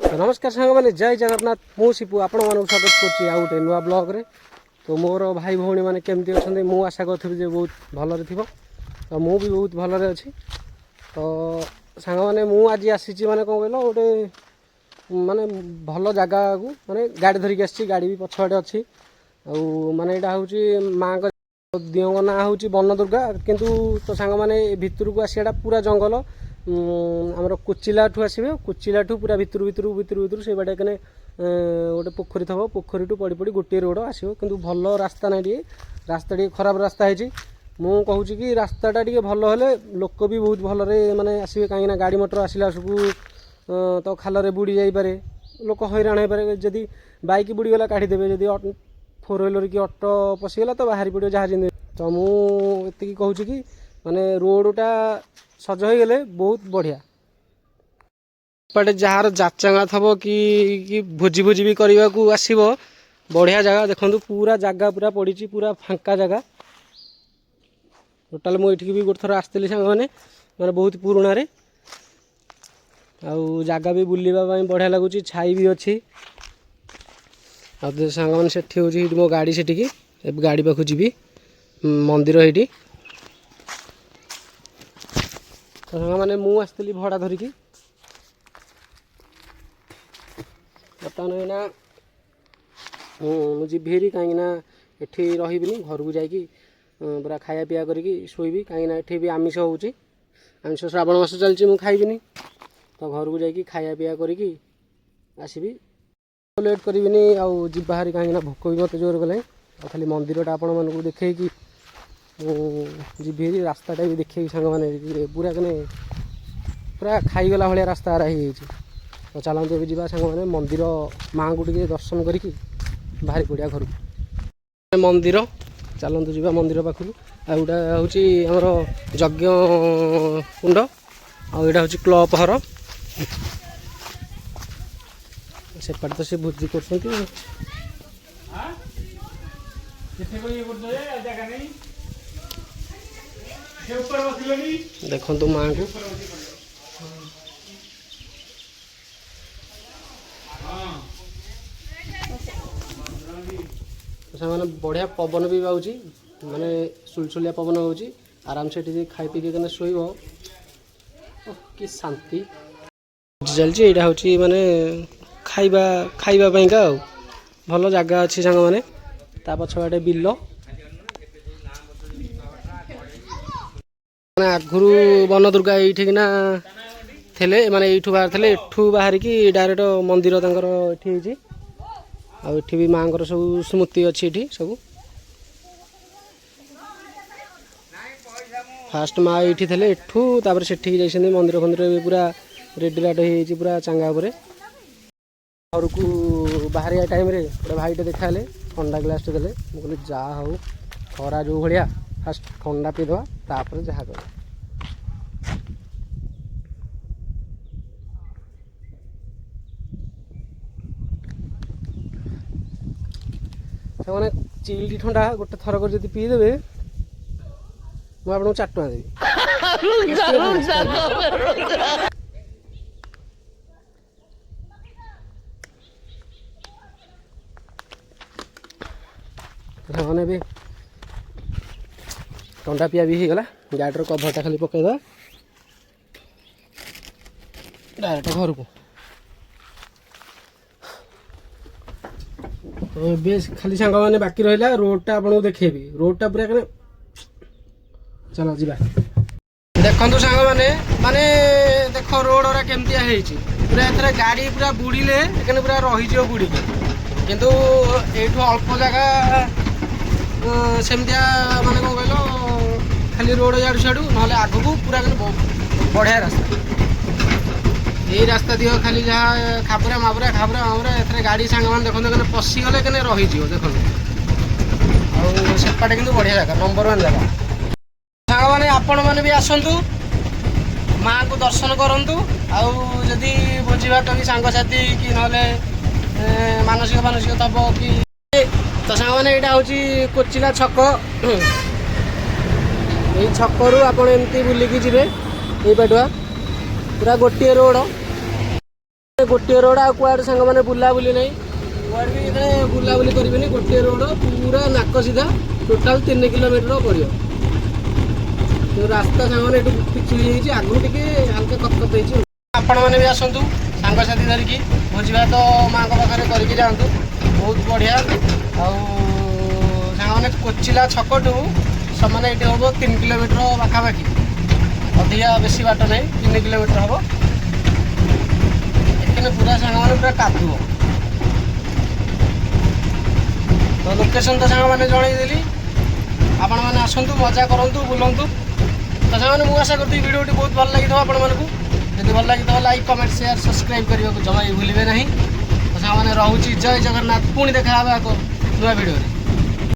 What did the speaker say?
नमस्कार सांग मैंने जय जगन्नाथ मु शिपू आपण मानक स्वागत कर गोटे नुआ ब्लॉग रे। तो मोर भाई भौणी मैंने केमती अच्छा मु आशा करी बहुत भलरे थी तो मु भी बहुत भलरे अच्छी। तो सांग मैंने मु आज आसी माने कौन कहल गोटे माने भल जगह को माने गाड़ी धरिक आसी गाड़ी भी पछवाड़े अच्छी माने यहाँ हूँ माँ दियों ना हूँ बन दुर्गा किंतु तो सांग मैंने भितर को आसियाटा पूरा जंगल आमर कुचिला ठू आसवे कुचिला ठू पूरा भितर भितर भितर भितर से बाटे कने गोटे पोखरी थब पोखरी टू पड़ी पड़ी गोटे रोड आसो किंतु भल रास्ता ना रास्ता टी खराब रास्ता है मु कहूँ कि रास्ताटा टी भल हेले लोक भी बहुत भलरे माने आसवे कहीं गाड़ी मोटर आसला सबू तो खाल बुड़ी जापे लोक हैरान हो पारे जदि बाइक बुड़ीगला काढ़ीदेवे जदि 4 व्हीलर कि ऑटो पशिगला तो बाहरी पड़ो जहाँ जमी। तो मुझे कहूँ कि माने रोडटा सज हो गले बहुत बढ़िया पटे जार जाचंगा थब कि भोजी भोजी भी करने को आसब बढ़िया जगह देखो पूरा जगह पूरा पड़ी पूरा फांका जगह टोटाल मुझे भी गोटे थर आसती सांग मैंने मैंने बहुत पुराणा रे आउ जगह भी बुलवाई बढ़िया लगुच छाई भी अच्छी सांग मैंने से हूँ मो गाड़ी से गाड़ी पाखु जी मंदिर ये तो सांग मैंने मु आसती भड़ा धरिकी बर्तमान है मुझे भेरी कहीं एठी रही घर को जाकि पूरा खाया पिया करी शोबी कहीं भी आमिष हो आमिष श्रावण मास चलती मुझे खाइबिनी तो घर को जाकि खाया पिया करी आसबि लेट करी आउ जी बाहरी कहीं भोक भी मत जोर गला खाली मंदिरटा आपण मानक देखे जी रास्ताटा भी देखे सांग मैंने पूरा कने पूरा खाईगला भाया रास्ता हो तो चलते भी जा सांग मैंने मंदिर माँ को टे दर्शन करके बाहरी पड़ा घर मंदिर चलतु जा मंदिर पाखु आउटा हूँ आमर यज्ञ कुंड आईटा हूँ क्लब हर सेपटे तो सी भोजी कर देखु माँ को मैंने बढ़िया पवन भी बाउची माने सुलसुलिया पवन होची आराम से खाई पी के शोब कि शांति चलती यहाँ हूँ माने खाइबा खाइबापी का भल जगह अच्छी सांग मैंने पछवाटे बिल आगुरी बन दुर्गा ये थे माने ये बाहर थे एठू बाहर की डायरेक्ट मंदिर ये आठ भी माँ सब स्मृति अच्छी ये सब फास्ट माँ ये थे एठू तापर से जाइए मंदिर फंदिर भी पूरा रेडी राड हो पूरा चांगा घर को बाहर टाइम रे गोटे भाईटे देखा ठंडा ग्लास टे देले मुझे जहाँ हूँ खरा जो भाया फास्ट ठंडा पीदवा तापर जहाँ कर से चिल्ड ठंडा गोटे थरक जब पीदेवे मुझे आपको 4 टଙ୍କା देवी मैंने भी ठंडा पिया भी होगला गाड़ीर कभरटा खाली पकईदा डायरेक्ट घर को तो बेस खाली सांग मैंने बाकी रहा रोडटा आपको देखेबी रोडटा पूरा कने चलो जी देखु सांग मैंने माने देख रोड गुरा केमतिया पूरा एथरे गाड़ी पूरा बुड़ीले पूरा रही बुड़ी किंतु एठू अल्प जगह सेमतिया माने कौन कहल खाली रोड याडू सियाडू ना आग को पूरा बढ़िया रास्ता यही रास्ता दिह खाली जहाँ खाबरा माबरा खाबरा माबरा एथरे गाड़ी सांग मैंने देखते पशिगले के रही देखो सेपाटे कि बढ़िया जगह नंबर 1 जगह सांग मैंने आपण मैंने भी आसतु माँ को दर्शन करूँ आदि भोजी भात कि सांगसाथी कि ना मानसिक मानसिक तब कि तो सांग मैंने यहाँ हूँ कोचिला छक ये छकरू आप एमती बुलिकी जी ये पटुआ पूरा गोटे रोड गोटे रोड आ कुआड़े सांग मैंने बुलाबुली नहीं कुआड़े भी इतने बुलाबुली करेंगे गोटे रोड पूरा नाक सीधा टोटाल 3 किलोमीटर पड़ो तो रास्ता सांग मैंने पिछड़ी आगु टे हल्का कतकत हो आपण मैंने भी आसतु सांगसाथी धरिकी भोजी भात माँ पाखे करके जातु बहुत बढ़िया आने कोचिला छक टू सामने ये हम 3 किलोमीटर पाखापाखि अधिका बेसी बाट नहीं 3 किलोमीटर हम लेकिन पूरा सांग मैंने पूरा कादुव तो लोकेशन तो सांग मैंने जनईदेली आपण मैंने आसतु मजा करूँ बुलतु तो सांग मैंने मुझे आशा करती भिडियोटी बहुत भल लगी आपण मानक जब भल लगी लाइक कमेंट शेयर सब्सक्राइब करने को जमा भूलिए ना तो सांग मैंने रोचे जय जगन्नाथ पुणी देखा नुआ भिडियो।